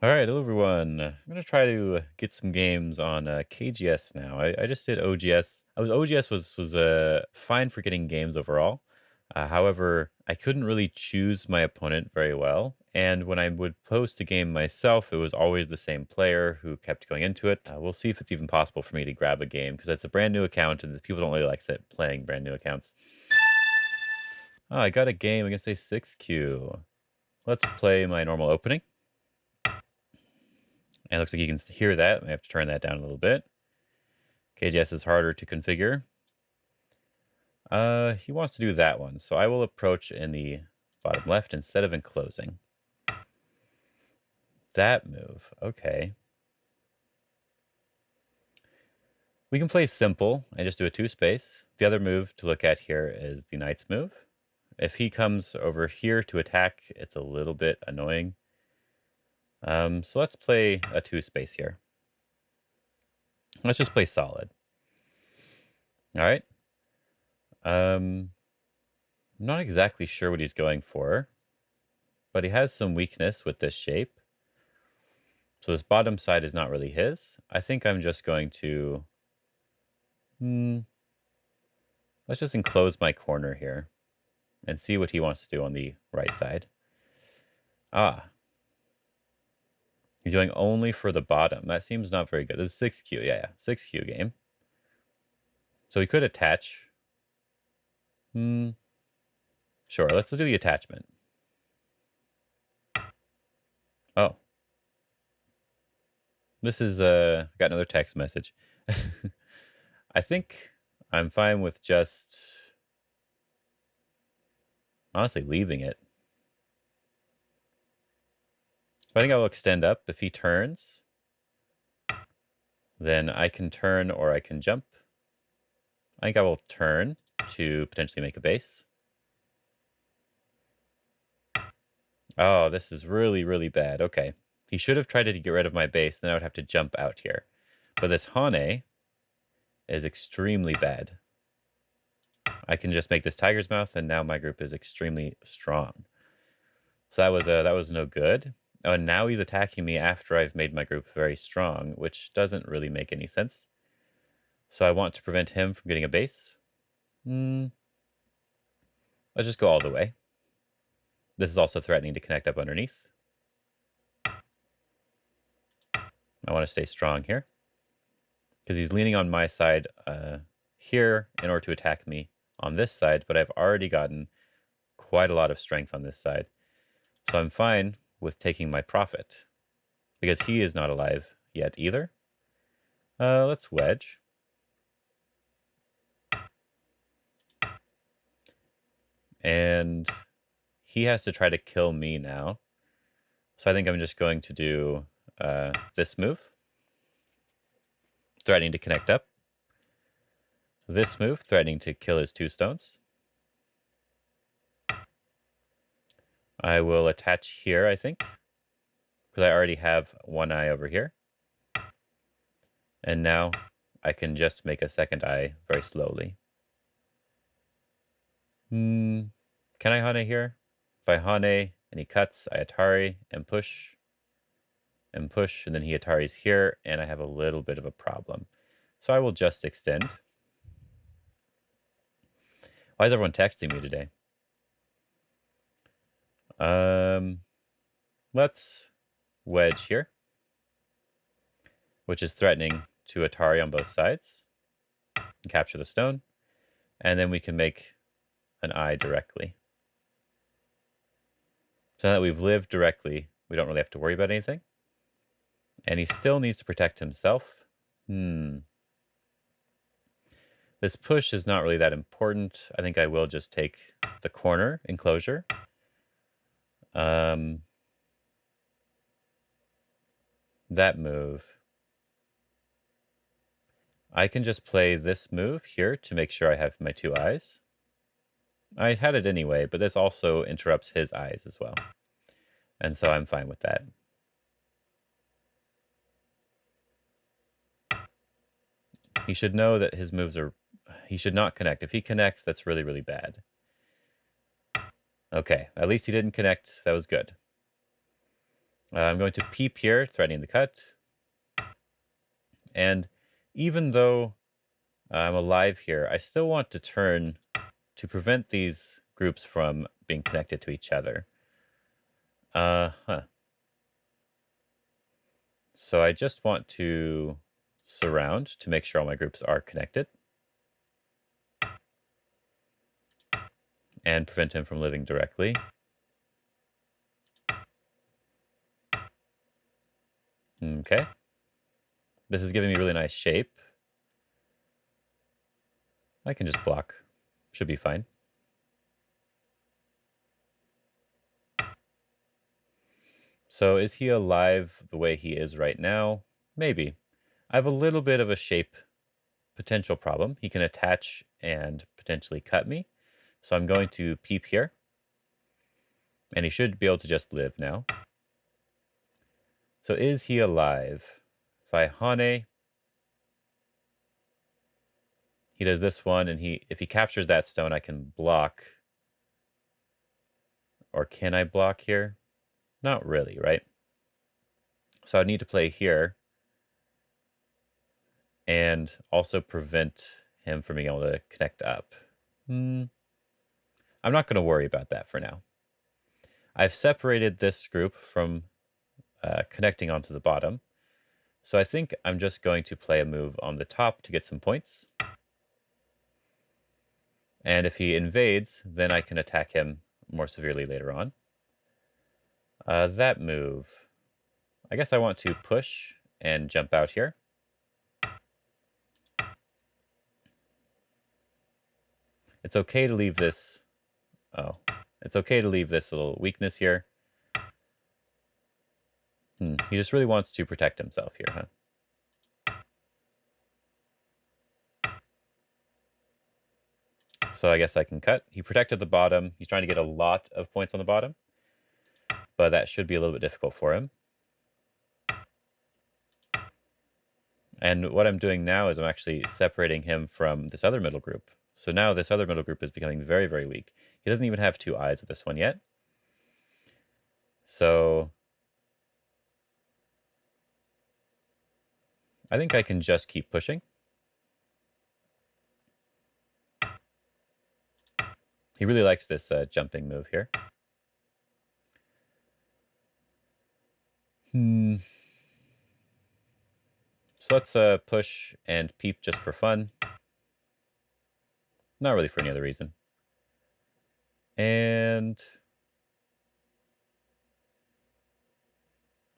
All right, hello everyone. I'm gonna try to get some games on KGS now. I just did OGS. OGS was fine for getting games overall. However, I couldn't really choose my opponent very well, and when I would post a game myself, it was always the same player who kept going into it. We'll see if it's even possible for me to grab a game because it's a brand new account, and the people don't really like playing brand new accounts. Oh, I got a game against a 6Q. Let's play my normal opening. And it looks like you can hear that. I have to turn that down a little bit. KGS is harder to configure. He wants to do that one, so I will approach in the bottom left instead of enclosing. That move, okay. We can play simple and just do a 2-space. The other move to look at here is the knight's move. If he comes over here to attack, it's a little bit annoying. So let's play a 2-space here. Let's just play solid. All right. I'm not exactly sure what he's going for, but he has some weakness with this shape. So this bottom side is not really his. I think I'm just going to... let's just enclose my corner here and see what he wants to do on the right side. Ah. He's going only for the bottom. That seems not very good. This is 6Q. Yeah, 6Q game. So he could attach. Sure, let's do the attachment. Oh. This is, got another text message. I think I'm fine with just, honestly, leaving it. I think I will extend up. If he turns, then I can turn or I can jump. I think I will turn to potentially make a base. Oh, this is really, really bad. Okay. He should have tried to get rid of my base, then I would have to jump out here. But this Hane is extremely bad. I can just make this tiger's mouth, and now my group is extremely strong. So that was no good. Oh, and now he's attacking me after I've made my group very strong, which doesn't really make any sense. So I want to prevent him from getting a base. Let's just go all the way. This is also threatening to connect up underneath. I want to stay strong here because he's leaning on my side here in order to attack me on this side, but I've already gotten quite a lot of strength on this side. So I'm fine with taking my profit because he is not alive yet either. Let's wedge. And he has to try to kill me now. So I think I'm just going to do this move. Threatening to connect up. This move, threatening to kill his 2 stones. I will attach here, I think, because I already have one eye over here. And now I can just make a second eye very slowly. Can I Hane here? If I Hane and he cuts, I Atari and push, and then he Ataris here, and I have a little bit of a problem. So I will just extend. Why is everyone texting me today? Let's wedge here, which is threatening to Atari on both sides, and capture the stone, and then we can make an eye directly. So now that we've lived directly, we don't really have to worry about anything. And he still needs to protect himself. This push is not really that important. I think I will just take the corner enclosure. That move. I can just play this move here to make sure I have my 2 eyes. I had it anyway, but this also interrupts his eyes as well. And so I'm fine with that. He should know that his moves are... He should not connect. If he connects, that's really, really bad. Okay, at least he didn't connect. That was good. I'm going to peep here, threatening the cut. And even though I'm alive here, I still want to turn to prevent these groups from being connected to each other. So I just want to surround to make sure all my groups are connected. And prevent him from living directly. Okay. This is giving me a really nice shape. I can just block. Should be fine. So is he alive the way he is right now? Maybe. I have a little bit of a shape potential problem. He can attach and potentially cut me. So I'm going to peep here. And he should be able to just live now. So is he alive? If I Hane, he does this one, and if he captures that stone, I can block. Or can I block here? Not really, right? So I need to play here and also prevent him from being able to connect up. I'm not going to worry about that for now. I've separated this group from connecting onto the bottom. So I think I'm just going to play a move on the top to get some points. And if he invades, then I can attack him more severely later on. That move, I guess I want to push and jump out here. It's okay to leave this. Oh, it's okay to leave this little weakness here. He just really wants to protect himself here, huh? So I guess I can cut. He protected the bottom. He's trying to get a lot of points on the bottom, but that should be a little bit difficult for him. And what I'm doing now is I'm actually separating him from this other middle group. So now this other middle group is becoming very, very weak. He doesn't even have 2 eyes with this one yet. So I think I can just keep pushing. He really likes this jumping move here. So let's push and peep just for fun. Not really for any other reason. And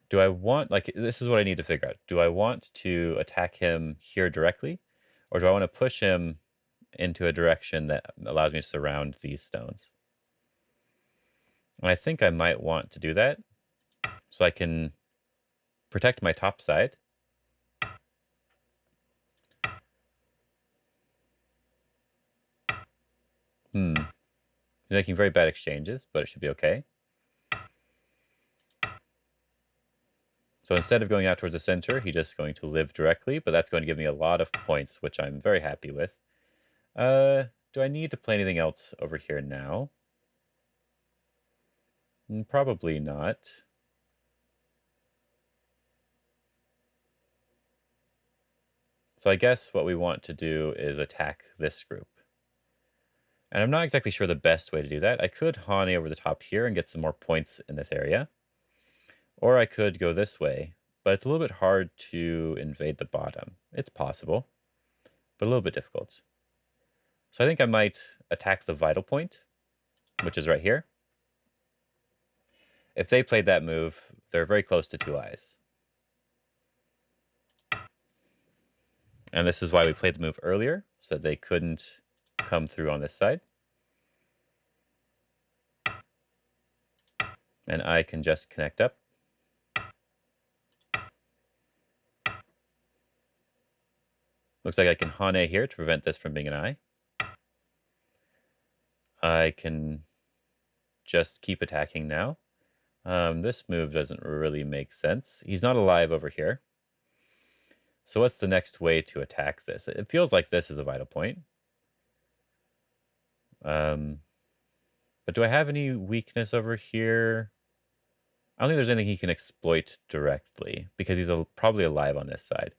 do I want, like, this is what I need to figure out. Do I want to attack him here directly? Or do I want to push him into a direction that allows me to surround these stones? And I think I might want to do that so I can protect my top side. He's making very bad exchanges, but it should be okay. So instead of going out towards the center, he's just going to live directly, but that's going to give me a lot of points, which I'm very happy with. Do I need to play anything else over here now? Probably not. So I guess what we want to do is attack this group. And I'm not exactly sure the best way to do that. I could Hane over the top here and get some more points in this area. Or I could go this way, but it's a little bit hard to invade the bottom. It's possible, but a little bit difficult. So I think I might attack the vital point, which is right here. If they played that move, they're very close to 2 eyes. And this is why we played the move earlier, so that they couldn't come through on this side. And I can just connect up. Looks like I can Hane here to prevent this from being an eye. I can just keep attacking now. This move doesn't really make sense. He's not alive over here. So what's the next way to attack this? It feels like this is a vital point. But do I have any weakness over here? I don't think there's anything he can exploit directly because he's probably alive on this side.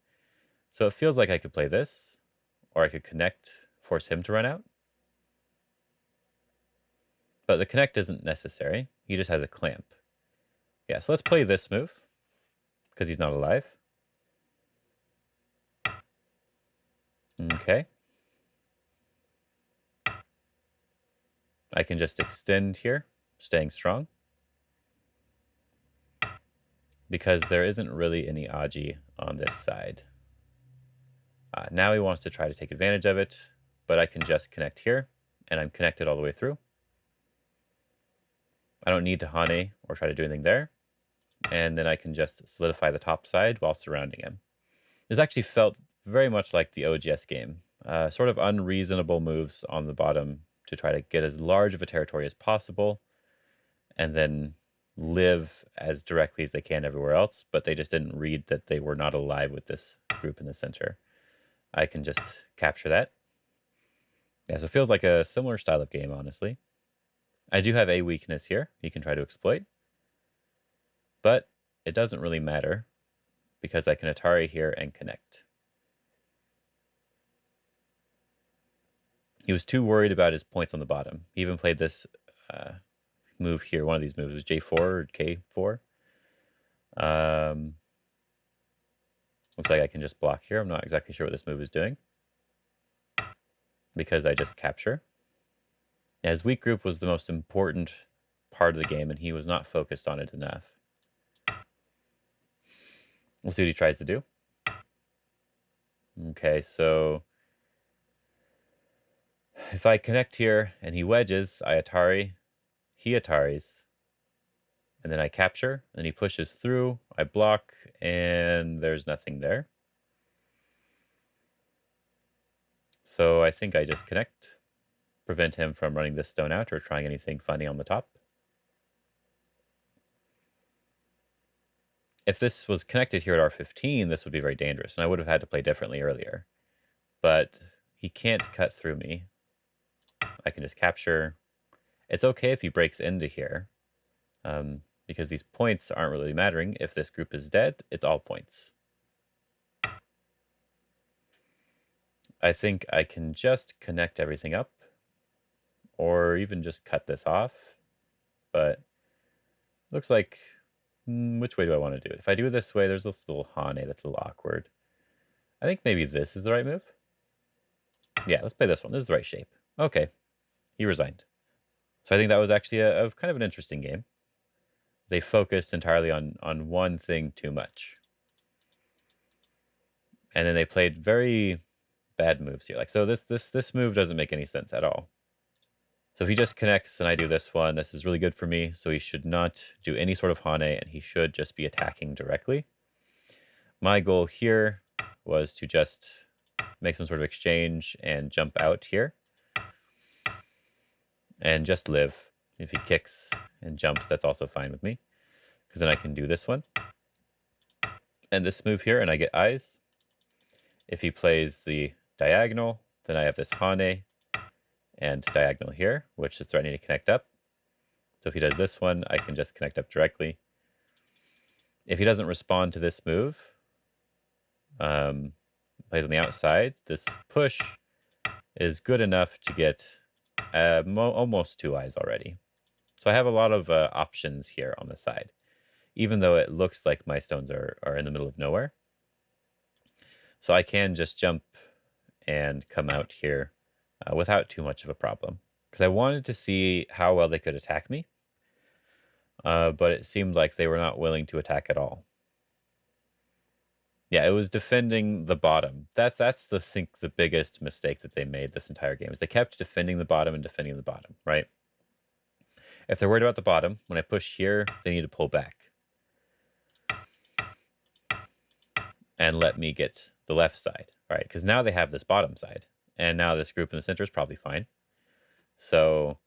So it feels like I could play this, or I could connect, force him to run out. But the connect isn't necessary. He just has a clamp. Yeah, so let's play this move because he's not alive. Okay. I can just extend here, staying strong. Because there isn't really any Aji on this side. Now he wants to try to take advantage of it, but I can just connect here, and I'm connected all the way through. I don't need to Hane or try to do anything there. And then I can just solidify the top side while surrounding him. This actually felt very much like the OGS game. Sort of unreasonable moves on the bottom to try to get as large of a territory as possible, and then live as directly as they can everywhere else, but they just didn't read that they were not alive with this group in the center. I can just capture that. Yeah, so it feels like a similar style of game, honestly. I do have a weakness here he can try to exploit, but it doesn't really matter because I can Atari here and connect. He was too worried about his points on the bottom. He even played this move here. One of these moves was J4 or K4. Looks like I can just block here. I'm not exactly sure what this move is doing because I just capture. Yeah, his weak group was the most important part of the game, and he was not focused on it enough. We'll see what he tries to do. Okay, so if I connect here and he wedges, I Atari, he Ataris, and then I capture, and he pushes through, I block, and there's nothing there. So I think I just connect, prevent him from running this stone out or trying anything funny on the top. If this was connected here at R15, this would be very dangerous, and I would have had to play differently earlier. But he can't cut through me. I can just capture. It's okay if he breaks into here, because these points aren't really mattering. If this group is dead, it's all points. I think I can just connect everything up, or even just cut this off, but looks like, which way do I want to do it? If I do it this way, there's this little Hane that's a little awkward. I think maybe this is the right move. Yeah, let's play this one. This is the right shape. Okay, he resigned. So I think that was actually a kind of an interesting game. They focused entirely on one thing too much. And then they played very bad moves here. Like, so this move doesn't make any sense at all. So if he just connects and I do this one, this is really good for me. So he should not do any sort of Hane, and he should just be attacking directly. My goal here was to just make some sort of exchange and jump out here. And just live. If he kicks and jumps, that's also fine with me. Because then I can do this one. And this move here, and I get eyes. If he plays the diagonal, then I have this Hane and diagonal here, which is threatening to connect up. So if he does this one, I can just connect up directly. If he doesn't respond to this move, plays on the outside, this push is good enough to get almost 2 eyes already. So I have a lot of options here on the side, even though it looks like my stones are in the middle of nowhere. So I can just jump and come out here without too much of a problem. Because I wanted to see how well they could attack me, but it seemed like they were not willing to attack at all. Yeah, it was defending the bottom. That's the biggest mistake that they made this entire game, is they kept defending the bottom and defending the bottom, right? If they're worried about the bottom, when I push here, they need to pull back and let me get the left side, right? Because now they have this bottom side, and now this group in the center is probably fine. So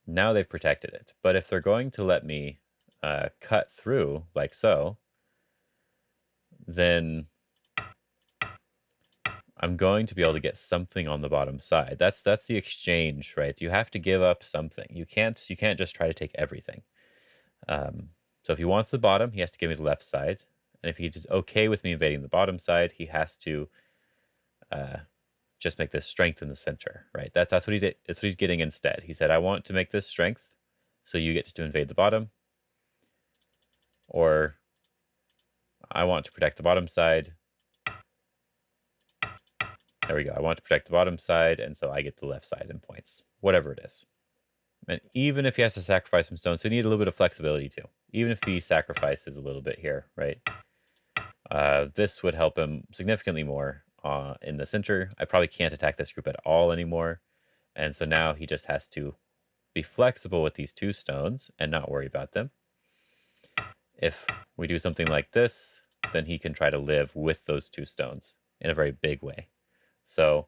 now they've protected it. But if they're going to let me cut through like so, then I'm going to be able to get something on the bottom side. That's the exchange, right? You have to give up something. You can't just try to take everything. So So if he wants the bottom, he has to give me the left side. And if he's okay with me invading the bottom side, he has to just make this strength in the center, right? That's what he's getting instead. He said, I want to make this strength, so you get to invade the bottom. Or I want to protect the bottom side. There we go. I want to protect the bottom side, and so I get the left side in points, whatever it is. And even if he has to sacrifice some stones, so he needs a little bit of flexibility too. Even if he sacrifices a little bit here, right? This would help him significantly more in the center. I probably can't attack this group at all anymore. And so now he just has to be flexible with these 2 stones and not worry about them. If we do something like this, then he can try to live with those 2 stones in a very big way. So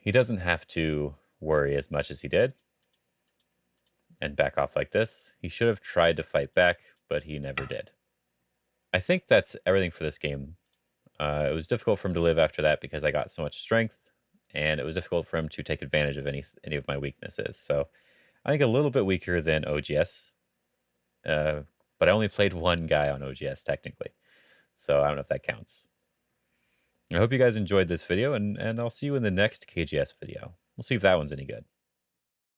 he doesn't have to worry as much as he did and back off like this. He should have tried to fight back, but he never did. I think that's everything for this game. It was difficult for him to live after that because I got so much strength, and it was difficult for him to take advantage of any of my weaknesses. So I think a little bit weaker than OGS, but I only played 1 guy on OGS technically, so I don't know if that counts. I hope you guys enjoyed this video, and I'll see you in the next KGS video. We'll see if that one's any good.